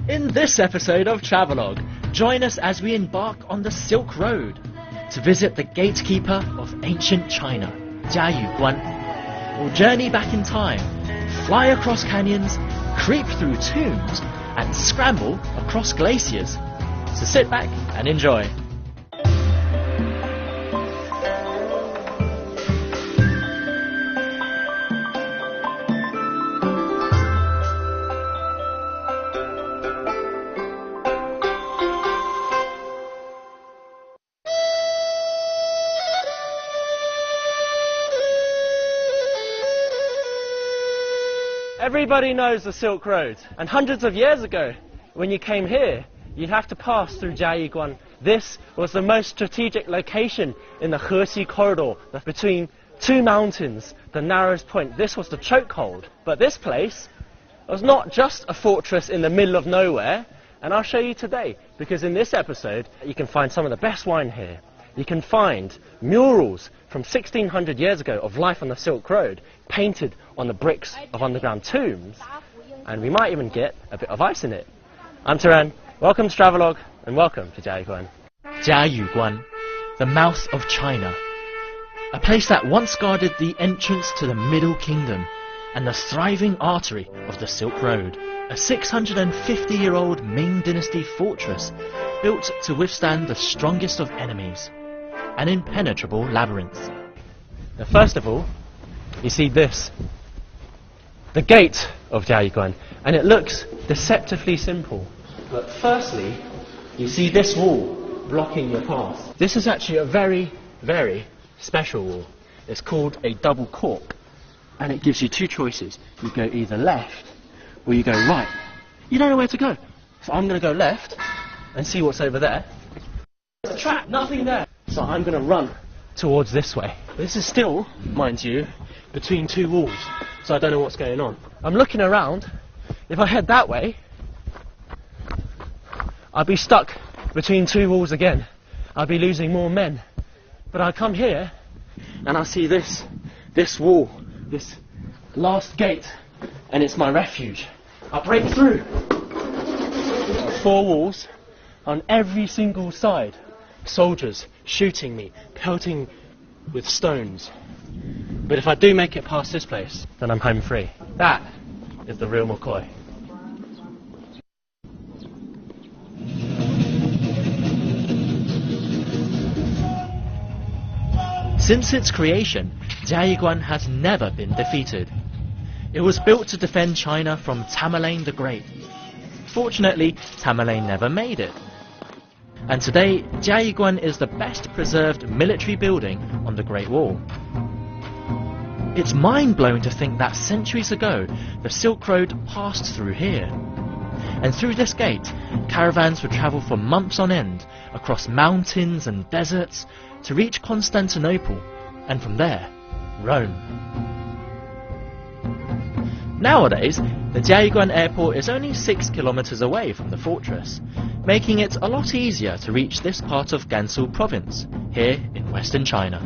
In this episode of Travelogue, join us as we embark on the Silk Road to visit the gatekeeper of ancient China, Jiayu Guan. We'll journey back in time, fly across canyons, creep through tombs, and scramble across glaciers. So sit back and enjoy. Everybody knows the Silk Road, and hundreds of years ago, when you came here, you'd have to pass through Jiayiguan. This was the most strategic location in the Hexi corridor, between two mountains, the narrowest point. This was the chokehold. But this place was not just a fortress in the middle of nowhere, and I'll show you today, because in this episode, you can find some of the best wine here. You can find murals from 1600 years ago of life on the Silk Road, painted on the bricks of underground tombs, and we might even get a bit of ice in it. I'm Taran, welcome to Travelogue, and welcome to Jiayiguan. Jiayuguan, the mouth of China. A place that once guarded the entrance to the Middle Kingdom and the thriving artery of the Silk Road. A 650-year-old Ming Dynasty fortress built to withstand the strongest of enemies. An impenetrable labyrinth. Now, first of all, you see this, the gate of Jiayiguan, and it looks deceptively simple. But firstly, you see this wall blocking your path. This is actually a very, very special wall. It's called a double cork, and it gives you two choices. You go either left or you go right. You don't know where to go. So I'm going to go left and see what's over there. There's a trap, nothing there. So I'm going to run towards this way. This is still, mind you, between two walls, so I don't know what's going on. I'm looking around. If I head that way, I'll be stuck between two walls again. I'll be losing more men. But I come here and I see this wall, this last gate, and it's my refuge. I break through. 4 walls on every single side. Soldiers shooting me, pelting with stones. But if I do make it past this place, then I'm home free. That is the real McCoy. Since its creation, Jiayiguan has never been defeated. It was built to defend China from Tamerlane the Great. Fortunately, Tamerlane never made it. And today, Jiayiguan is the best preserved military building on the Great Wall. It's mind-blowing to think that centuries ago, the Silk Road passed through here. And through this gate, caravans would travel for months on end, across mountains and deserts, to reach Constantinople, and from there, Rome. Nowadays, the Jiayiguan airport is only 6 kilometers away from the fortress, making it a lot easier to reach this part of Gansu province, here in western China.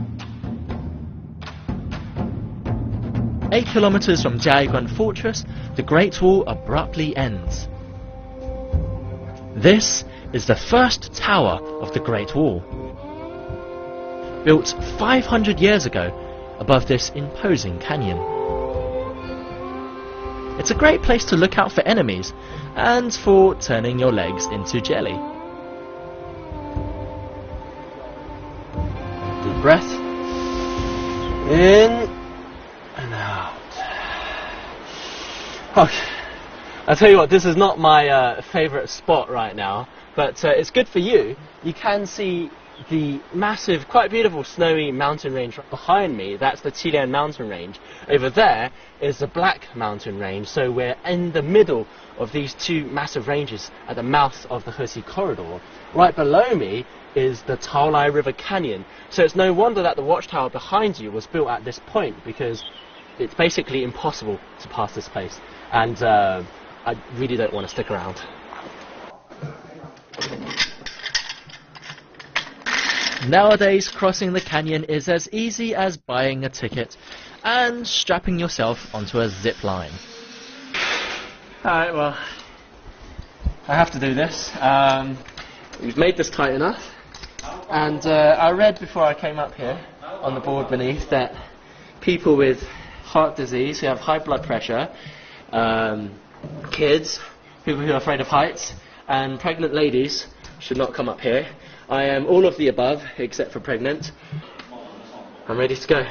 8 kilometers from Jiayiguan fortress, the Great Wall abruptly ends. This is the first tower of the Great Wall. Built 500 years ago above this imposing canyon. It's a great place to look out for enemies and for turning your legs into jelly. Deep breath. In and out. Okay. I'll tell you what, this is not my favourite spot right now, but it's good for you. You can see the massive, quite beautiful snowy mountain range right behind me. That's the Qilian mountain range. Over there is the Black mountain range, so we're in the middle of these two massive ranges at the mouth of the Hexi corridor. Right below me is the Taolai River Canyon, so it's no wonder that the watchtower behind you was built at this point, because it's basically impossible to pass this place, and I really don't want to stick around. Nowadays, crossing the canyon is as easy as buying a ticket and strapping yourself onto a zip line. Alright, well, I have to do this. We've made this tight enough. And I read before I came up here on the board beneath that people with heart disease, who have high blood pressure, kids, people who are afraid of heights, and pregnant ladies should not come up here. I am all of the above except for pregnant. I'm ready to go.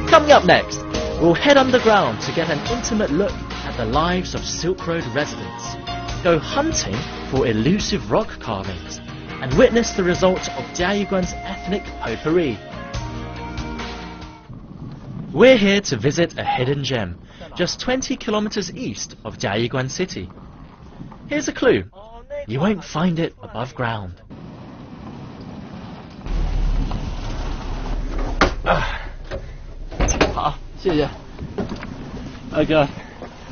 Coming up next, we'll head underground to get an intimate look at the lives of Silk Road residents, go hunting for elusive rock carvings, and witness the results of Jiayuguan's ethnic potpourri. We're here to visit a hidden gem, just 20 kilometers east of Jiayuguan city. Here's a clue: you won't find it above ground. Oh God,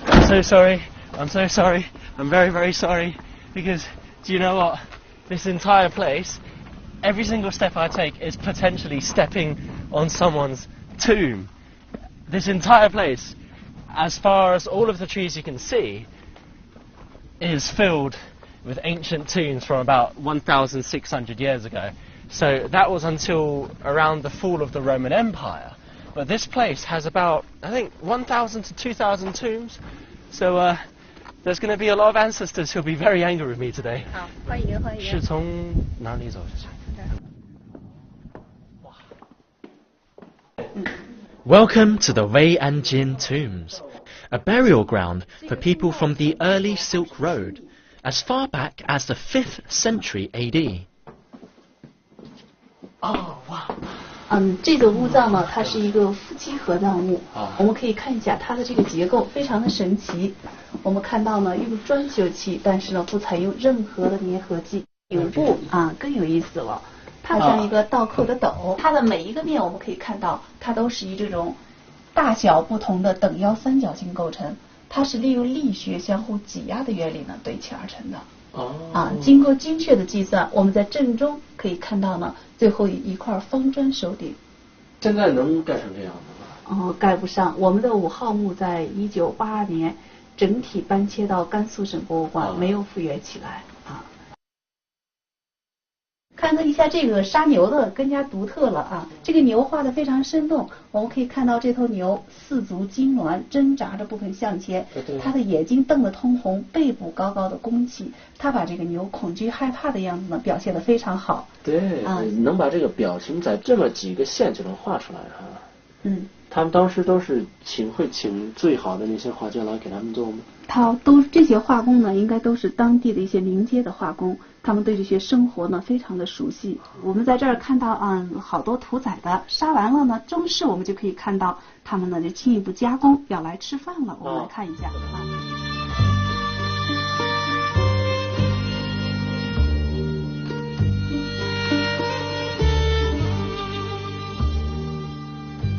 I'm so sorry. I'm so sorry. I'm very, very sorry. Because, do you know what? This entire place, every single step I take is potentially stepping on someone's tomb. This entire place, as far as all of the trees you can see, is filled with ancient tombs from about 1,600 years ago. So that was until around the fall of the Roman Empire. But this place has about, I think, 1,000 to 2,000 tombs. So there's going to be a lot of ancestors who'll be very angry with me today. 好，欢迎欢迎。是从哪里走下去？ Welcome to the Wei and Jin tombs, a burial ground for people from the early Silk Road, as far back as the 5th century AD. Oh, wow. 这个墓葬呢，它是一个夫妻合葬墓。我们可以看一下它的这个结构非常的神奇。我们看到呢，用砖修砌，但是呢不采用任何的粘合剂。顶部更有意思了，它像一个倒扣的斗，它的每一个面我们可以看到，它都是以这种大小不同的等腰三角形构成，它是利用力学相互挤压的原理呢堆砌而成的。经过精确的计算，我们在正中可以看到呢，最后以一块方砖收顶。现在能盖成这样吗？盖不上。我们的5号墓在1982年整体搬迁到甘肃省博物馆，没有复原起来。看到一下这个杀牛的更加独特了这个牛画的非常生动，我们可以看到这头牛四足痉挛，挣扎着不肯向前，它的眼睛瞪得通红，背部高高的弓起，它把这个牛恐惧害怕的样子呢表现得非常好。对，能把这个表情在这么几个线就能画出来他们当时都是会请最好的那些画家来给他们做吗？这些画工呢，应该都是当地的一些临街的画工，他们对这些生活呢非常的熟悉。我们在这儿看到好多屠宰的，杀完了呢，中式我们就可以看到他们呢就进一步加工，要来吃饭了。我们来看一下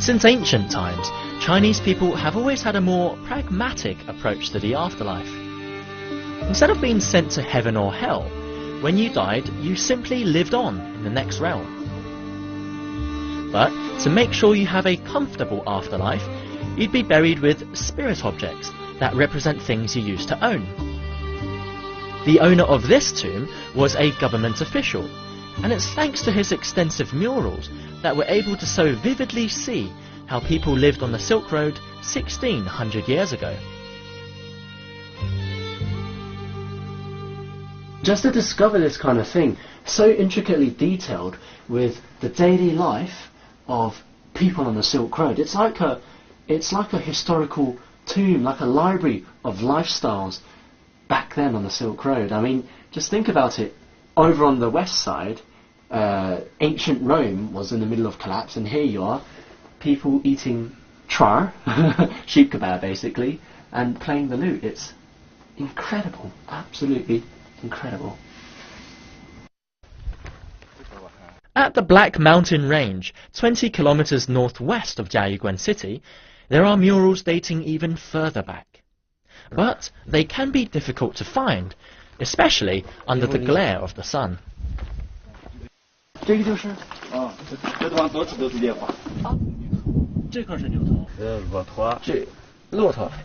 Since ancient times, Chinese people have always had a more pragmatic approach to the afterlife. Instead of being sent to heaven or hell, when you died, you simply lived on in the next realm. But to make sure you have a comfortable afterlife, you'd be buried with spirit objects that represent things you used to own. The owner of this tomb was a government official, and it's thanks to his extensive murals that we're able to so vividly see how people lived on the Silk Road 1600 years ago. Just to discover this kind of thing, so intricately detailed with the daily life of people on the Silk Road, it's like a historical tomb, like a library of lifestyles back then on the Silk Road. I mean, just think about it. Over on the west side, ancient Rome was in the middle of collapse, and here you are, people eating char, sheep kebab basically, and playing the lute. It's incredible, absolutely incredible. At the Black Mountain Range, 20 kilometers northwest of Jiayiguan City, there are murals dating even further back. But they can be difficult to find, especially under the glare of the sun.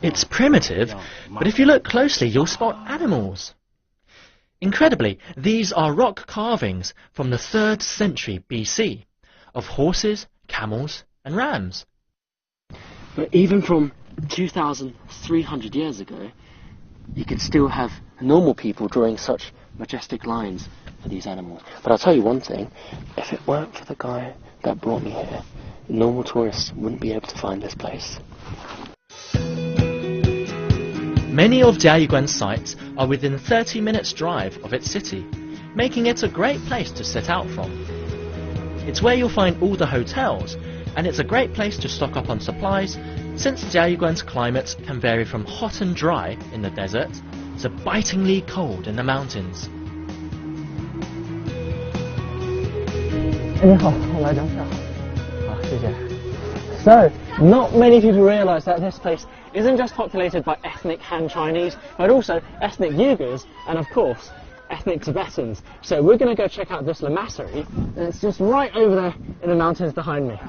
It's primitive, but if you look closely, you'll spot animals. Incredibly, these are rock carvings from the 3rd century BC of horses, camels, and rams. But even from 2,300 years ago, you could still have normal people drawing such majestic lines for these animals. But I'll tell you one thing, if it weren't for the guy that brought me here, normal tourists wouldn't be able to find this place. Many of Jiayiguan's sites are within 30 minutes drive of its city, making it a great place to set out from. It's where you'll find all the hotels, and it's a great place to stock up on supplies, since Jiayiguan's climate can vary from hot and dry in the desert to bitingly cold in the mountains. So, not many people realise that this place isn't just populated by ethnic Han Chinese, but also ethnic Uyghurs and, of course, ethnic Tibetans. So we're going to go check out this lamassery, and it's just right over there in the mountains behind me.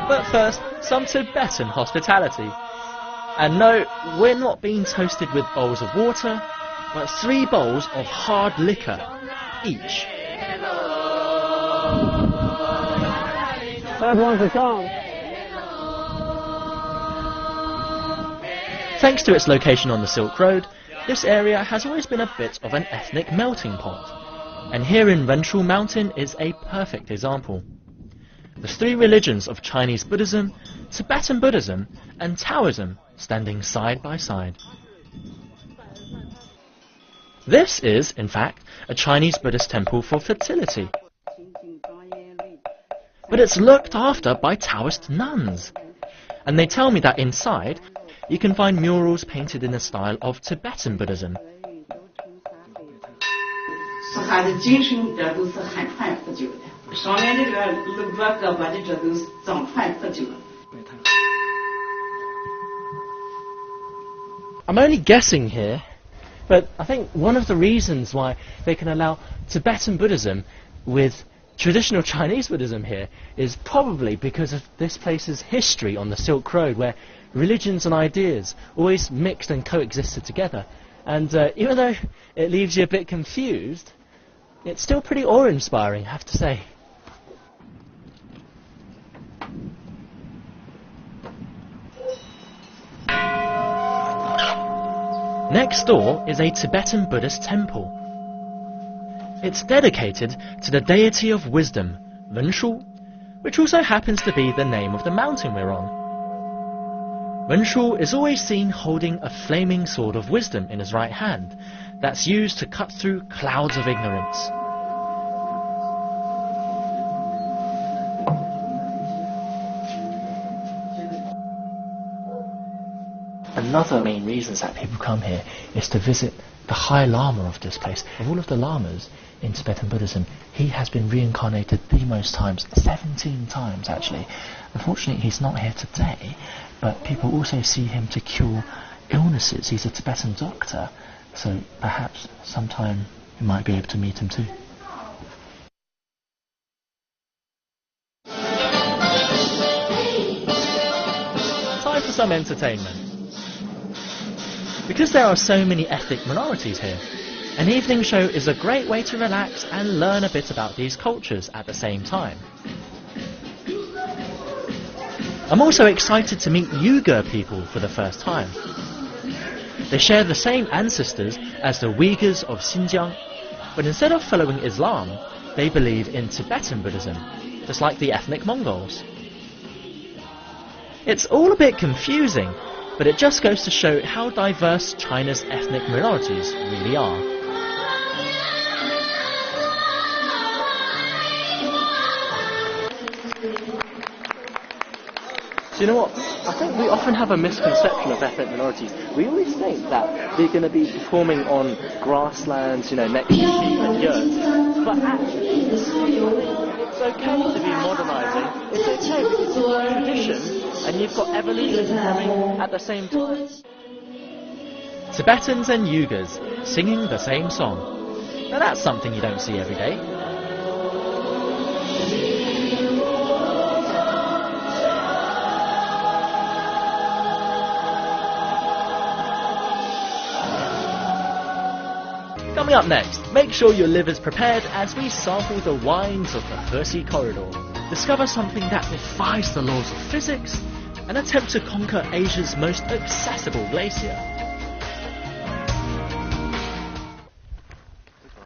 But first, some Tibetan hospitality. And no, we're not being toasted with bowls of water, but 3 bowls of hard liquor each. Third one's a charm. Thanks to its location on the Silk Road, this area has always been a bit of an ethnic melting pot. And here in Renshu Mountain is a perfect example. The 3 religions of Chinese Buddhism, Tibetan Buddhism, and Taoism standing side by side. This is, in fact, a Chinese Buddhist temple for fertility. But it's looked after by Taoist nuns. And they tell me that inside, you can find murals painted in the style of Tibetan Buddhism. I'm only guessing here, but I think one of the reasons why they can allow Tibetan Buddhism with traditional Chinese Buddhism here is probably because of this place's history on the Silk Road, where religions and ideas always mixed and coexisted together. And even though it leaves you a bit confused, it's still pretty awe-inspiring, I have to say. Next door is a Tibetan Buddhist temple. It's dedicated to the deity of wisdom, Renshu, which also happens to be the name of the mountain we're on. Renshu is always seen holding a flaming sword of wisdom in his right hand that's used to cut through clouds of ignorance. Another main reason that people come here is to visit the High Lama of this place. Of all of the lamas in Tibetan Buddhism, he has been reincarnated the most times, 17 times actually. Unfortunately, he's not here today, but people also see him to cure illnesses. He's a Tibetan doctor, so perhaps sometime you might be able to meet him too. Time for some entertainment. Because there are so many ethnic minorities here, an evening show is a great way to relax and learn a bit about these cultures at the same time. I'm also excited to meet Uyghur people for the first time. They share the same ancestors as the Uyghurs of Xinjiang, but instead of following Islam, they believe in Tibetan Buddhism, just like the ethnic Mongols. It's all a bit confusing, but it just goes to show how diverse China's ethnic minorities really are. So you know what? I think we often have a misconception of ethnic minorities. We always think that they're going to be performing on grasslands, you know, next to sheep and yurts. But actually, it's okay to be modernising. It's okay because you've got tradition and you've got evolution happening at the same time. Tibetans and Uyghurs singing the same song. Now that's something you don't see every day. Coming up next, make sure your liver's prepared as we sample the wines of the Hersey Corridor. Discover something that defies the laws of physics and attempt to conquer Asia's most accessible glacier.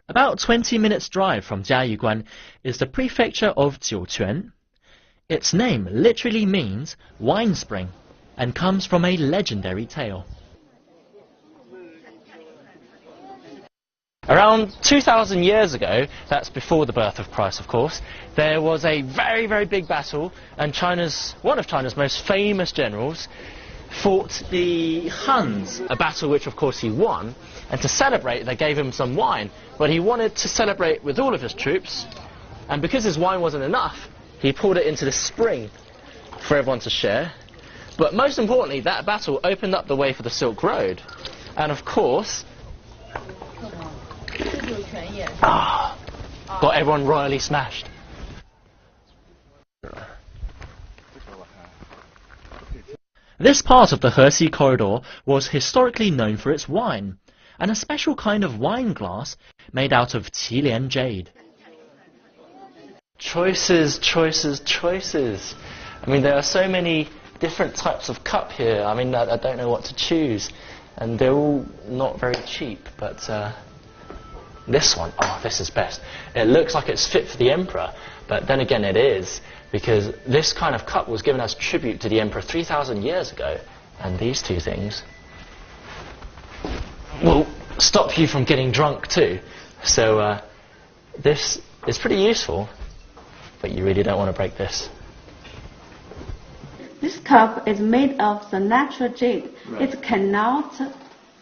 About 20 minutes drive from Jiayiguan is the prefecture of Jiuquan. Its name literally means wine spring and comes from a legendary tale. Around 2,000 years ago, that's before the birth of Christ of course, there was a very, very big battle and one of China's most famous generals fought the Huns, a battle which of course he won, and to celebrate they gave him some wine, but he wanted to celebrate with all of his troops, and because his wine wasn't enough, he poured it into the spring for everyone to share. But most importantly, that battle opened up the way for the Silk Road, and of course got everyone royally smashed. This part of the Hersey Corridor was historically known for its wine, and a special kind of wine glass made out of Qilian jade. Choices, choices, choices. I mean, there are so many different types of cup here. I mean, I don't know what to choose, and they're all not very cheap, but this one, oh, this is best. It looks like it's fit for the emperor, but then again it is, because this kind of cup was given as tribute to the emperor 3,000 years ago, and these two things will stop you from getting drunk too. So this is pretty useful, but you really don't want to break this. This cup is made of the natural jade. Right. It cannot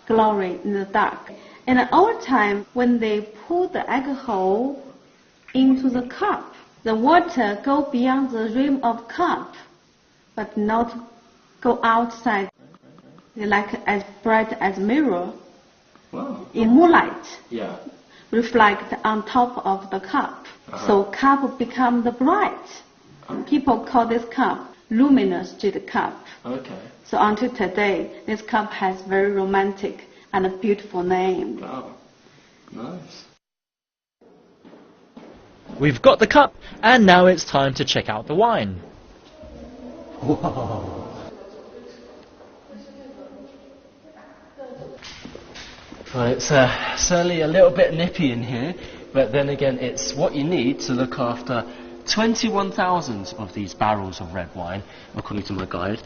glory in the dark. In the old time, when they pour the alcohol into the cup, the water go beyond the rim of cup, but not go outside, like as bright as mirror. Wow. In moonlight, Yeah. reflect on top of the cup. So cup become the bright. People call this cup luminous jade cup. Okay. So until today, this cup has very romantic and a beautiful name. Wow. Nice. We've got the cup, and now it's time to check out the wine. Whoa. Well, it's certainly a little bit nippy in here, but then again, it's what you need to look after 21,000 of these barrels of red wine, according to my guide.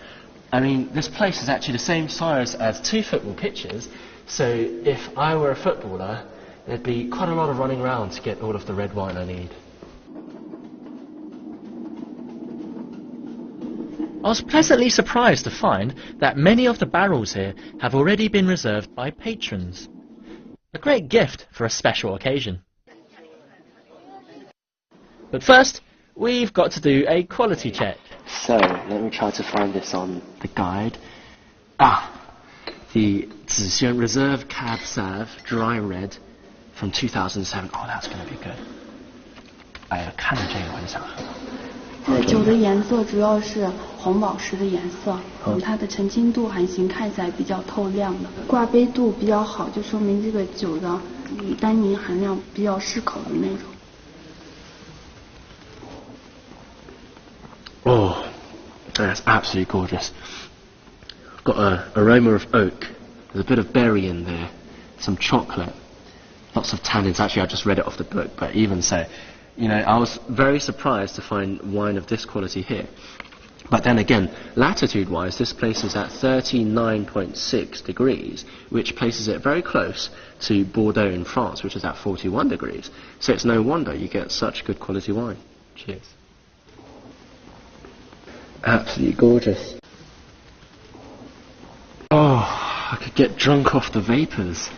I mean, this place is actually the same size as 2 football pitches, so if I were a footballer, there'd be quite a lot of running around to get all of the red wine I need. I was pleasantly surprised to find that many of the barrels here have already been reserved by patrons. A great gift for a special occasion. But first, we've got to do a quality check. So, let me try to find this on the guide. The Zixuan Reserve Cab Sauv Dry Red from 2007. Oh, that's going to be good. 哎呀，看着这个我就想喝。酒的颜色主要是红宝石的颜色，它的沉浸度还行，看起来比较透亮的，挂杯度比较好，就说明这个酒的单宁含量比较适口的那种。Oh, that's absolutely gorgeous. Got an aroma of oak. There's a bit of berry in there, some chocolate, lots of tannins. Actually, I just read it off the book, but even so, you know, I was very surprised to find wine of this quality here. But then again, latitude-wise, this place is at 39.6 degrees, which places it very close to Bordeaux in France, which is at 41 degrees. So it's no wonder you get such good quality wine. Cheers. Absolutely gorgeous. I could get drunk off the vapors.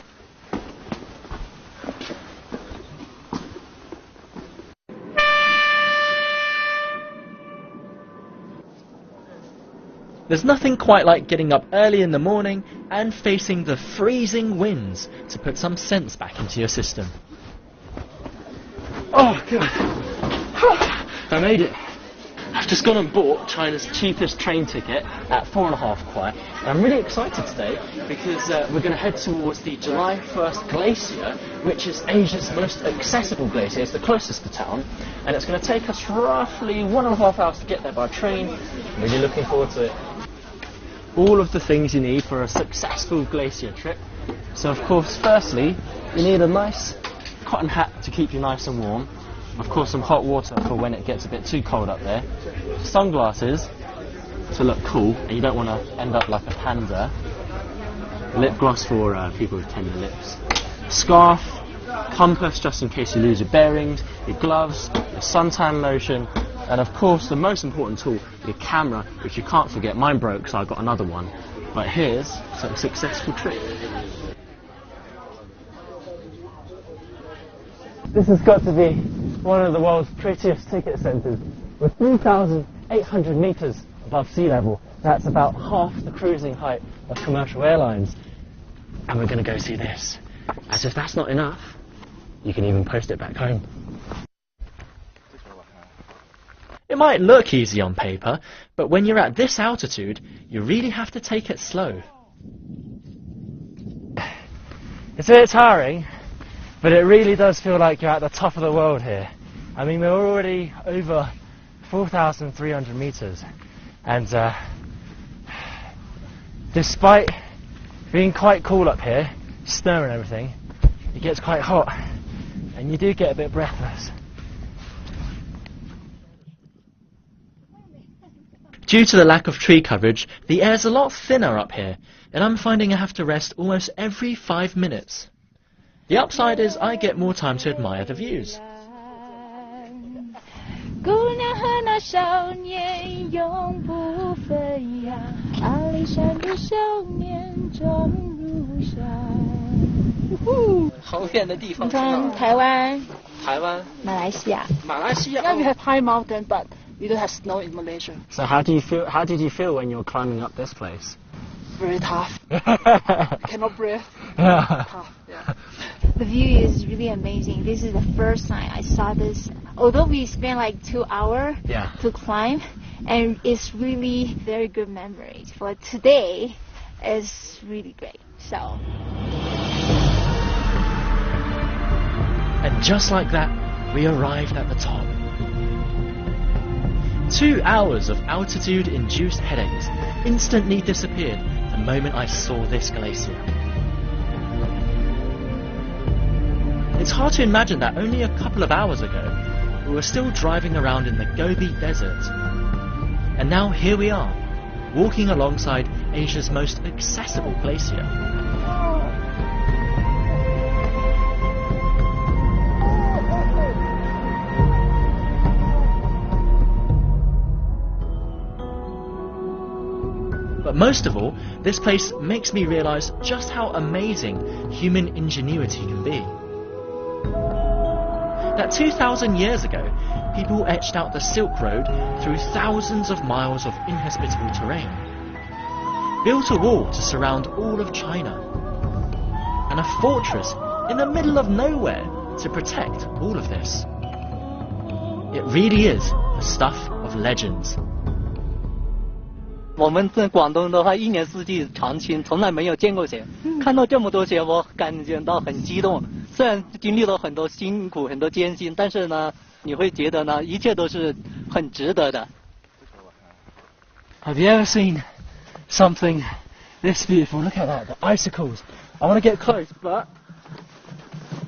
There's nothing quite like getting up early in the morning and facing the freezing winds to put some sense back into your system. Oh god, I made it. I've just gone and bought China's cheapest train ticket at 4.5 kwai. And I'm really excited today because we're going to head towards the July 1st glacier, which is Asia's most accessible glacier. It's the closest to town, and it's going to take us roughly 1.5 hours to get there by train. I'm really looking forward to it. All of the things you need for a successful glacier trip. So of course, firstly, you need a nice cotton hat to keep you nice and warm. Of course, some hot water for when it gets a bit too cold up there. Sunglasses to look cool, and you don't want to end up like a panda. Lip gloss for people with tender lips. Scarf, compass just in case you lose your bearings, your gloves, your suntan lotion, and of course the most important tool, your camera, which you can't forget. Mine broke, so I got another one. But here's some successful trick. This has got to be one of the world's prettiest ticket centres. We're 3,800 metres above sea level. That's about half the cruising height of commercial airlines. And we're going to go see this. As if that's not enough, you can even post it back home. It might look easy on paper, but when you're at this altitude, you really have to take it slow. It's a bit tiring, but it really does feel like you're at the top of the world here. I mean, we're already over 4,300 metres, and despite being quite cool up here, snow and everything, it gets quite hot, and you do get a bit breathless. Due to the lack of tree coverage, the air's a lot thinner up here, and I'm finding I have to rest almost every 5 minutes. The upside is I get more time to admire the views. Yeah, we have high mountain, but we don't have snow in Malaysia. So how do you feel? How did you feel when you were climbing up this place? Very tough. I cannot breathe. Tough, yeah. The view is really amazing. This is the first time I saw this. Although we spent like 2 hours to climb, and it's really very good memories. For today, it's really great. So. And just like that, we arrived at the top. 2 hours of altitude-induced headaches instantly disappeared the moment I saw this glacier. It's hard to imagine that only a couple of hours ago we were still driving around in the Gobi Desert. And now here we are, walking alongside Asia's most accessible glacier. But most of all, this place makes me realise just how amazing human ingenuity can be. That 2,000 years ago, people etched out the Silk Road through thousands of miles of inhospitable terrain, built a wall to surround all of China, and a fortress in the middle of nowhere to protect all of this. It really is the stuff of legends. 我们在广东的话，一年四季常青，从来没有见过雪。看到这么多雪，我感觉到很激动。虽然经历了很多辛苦、很多艰辛，但是呢，你会觉得呢，一切都是很值得的。Have you ever seen something this beautiful? Look at that, the icicles. I want to get close, but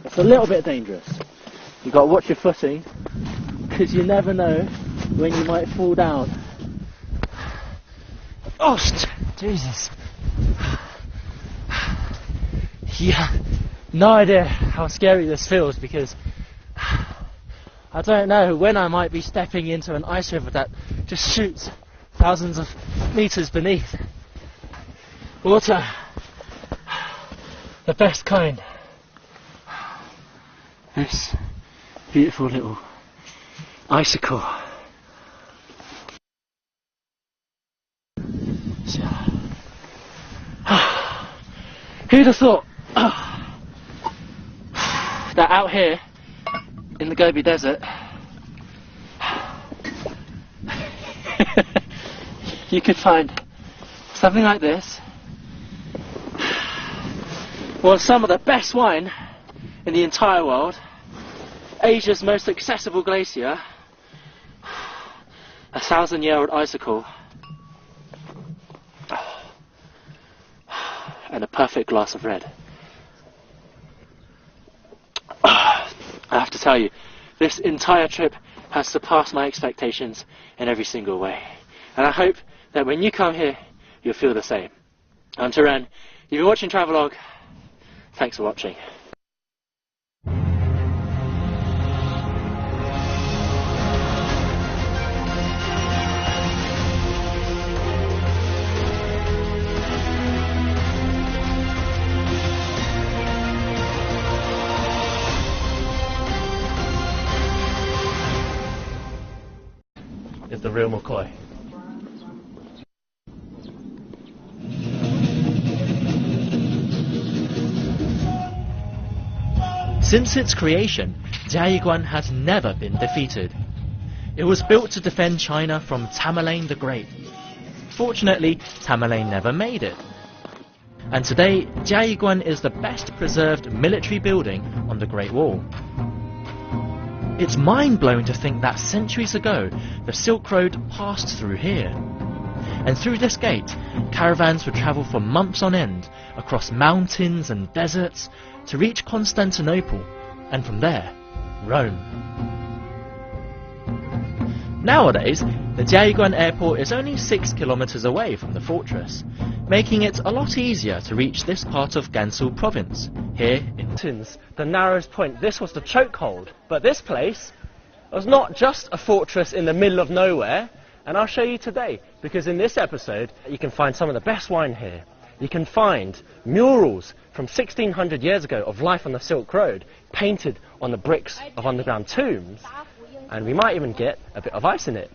it's a little bit dangerous. You've got to watch your footing, because you never know when you might fall down. Oh, Jesus. Yeah, no idea how scary this feels, because I don't know when I might be stepping into an ice river that just shoots thousands of meters beneath. Water the best kind. This beautiful little icicle. So, who'd have thought that out here in the Gobi Desert you could find something like this. Well, some of the best wine in the entire world, Asia's most accessible glacier, a 1,000-year-old icicle, and a perfect glass of red. I have to tell you, this entire trip has surpassed my expectations in every single way. And I hope that when you come here, you'll feel the same. I'm Turan. You've been watching Travelogue. Thanks for watching. Is the real McCoy. Since its creation, Jiayiguan has never been defeated. It was built to defend China from Tamerlane the Great. Fortunately, Tamerlane never made it. And today, Jiayiguan is the best preserved military building on the Great Wall. It's mind-blowing to think that centuries ago, the Silk Road passed through here. And through this gate, caravans would travel for months on end, across mountains and deserts, to reach Constantinople, and from there, Rome. Nowadays, the Jiayiguan airport is only 6 kilometers away from the fortress, making it a lot easier to reach this part of Gansu province, here in the narrowest point. This was the chokehold. But this place was not just a fortress in the middle of nowhere, and I'll show you today, because in this episode you can find some of the best wine here. You can find murals from 1600 years ago of life on the Silk Road painted on the bricks of underground tombs, and we might even get a bit of ice in it.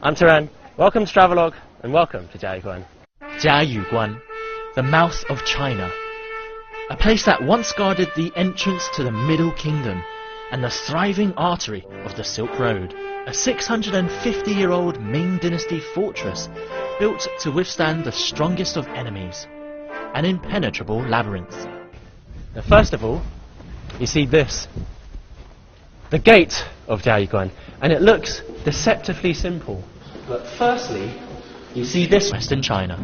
I'm Turan, welcome to Travelogue, and welcome to Jiayiguan. Jiayiguan, the mouth of China. A place that once guarded the entrance to the Middle Kingdom and the thriving artery of the Silk Road. A 650-year-old Ming Dynasty fortress built to withstand the strongest of enemies. An impenetrable labyrinth. Now, first of all, you see this. The gate of Jiayiguan, and it looks deceptively simple. But firstly, you see this. Western China.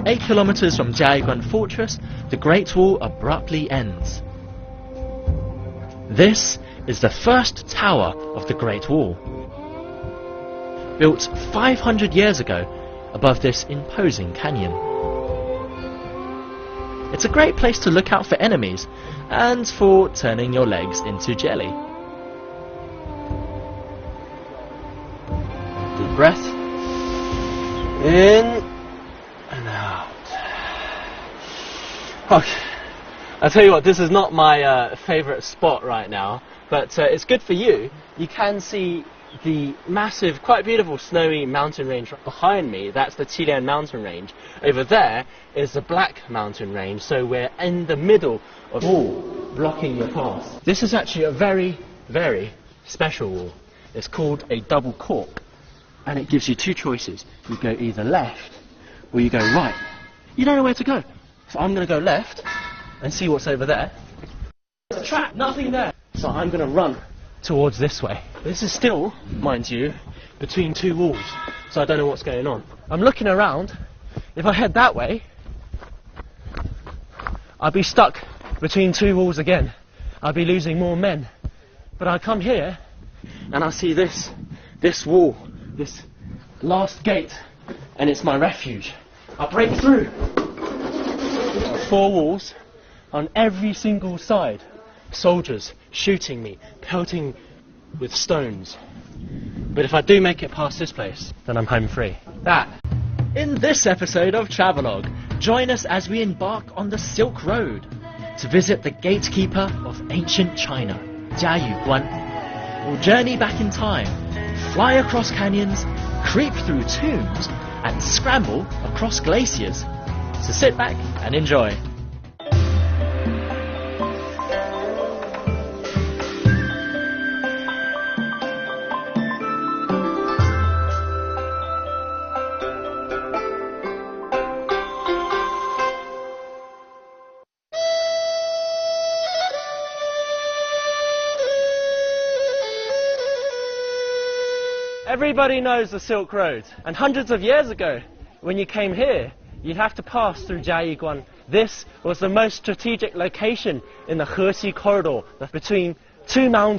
8 kilometers from Jiayiguan Fortress, the Great Wall abruptly ends. This is the first tower of the Great Wall. Built 500 years ago above this imposing canyon. It's a great place to look out for enemies and for turning your legs into jelly. Deep breath. In and out. Okay, I'll tell you what, this is not my favourite spot right now, but it's good for you. You can see the massive, quite beautiful snowy mountain range behind me. That's the Qilian mountain range. Over there is the Black mountain range, so we're in the middle of a wall blocking your path. This is actually a very, very special wall. It's called a double cork, and it gives you two choices. You go either left or you go right. You don't know where to go. So I'm going to go left and see what's over there. There's a trap, nothing there. So I'm going to run towards this way. This is still, mind you, between two walls, so I don't know what's going on. I'm looking around. If I head that way, I'll be stuck between two walls again. I'll be losing more men. But I come here and I see this wall, this last gate, and it's my refuge. I break through. 4 walls on every single side. Soldiers shooting me, pelting with stones. But if I do make it past this place, then I'm home free. That In this episode of Travelogue, join us as we embark on the Silk Road to visit the gatekeeper of ancient China, Jiayu Guan. We'll journey back in time, fly across canyons, creep through tombs, and scramble across glaciers. So sit back and enjoy. Everybody knows the Silk Road, and hundreds of years ago, when you came here, you'd have to pass through Jiayi. This was the most strategic location in the Hexi corridor between two mountains.